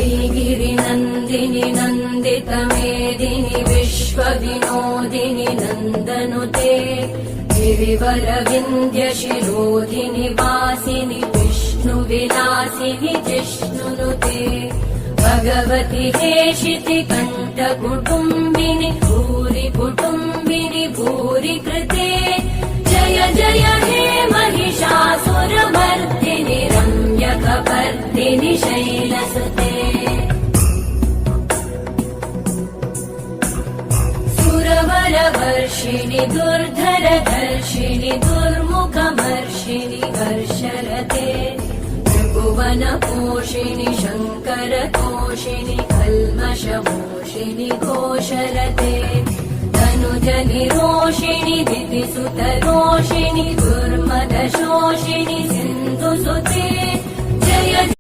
वैगिरिनन्दिनि नन्दितमेदिनि विश्वविनोदिनि नन्दनुते गिरिवरविन्द्यशिरोधिनि वासिनि विष्णुविलासिनि जिष्णुनुते भगवति हेशिति कण्ठकुटुम्बिनि भूरि कुटुम्बिनि भूरि कृते जय जय हे महिषासुरमर्दिनि रम्यकपर्दिनि शैलसुते सुरवरवर्षिणि दुर्धरधर्षिणि दुर्मुखमर्षिणि हर्षरते त्रिभुवनपोषिणि शङ्करतोषिणि कल्मषमोषिणि घोषरते तनुजनिरोषिणि दितिसुतरोषिणि दुर्मदशोषिणि सिन्धुसुते जय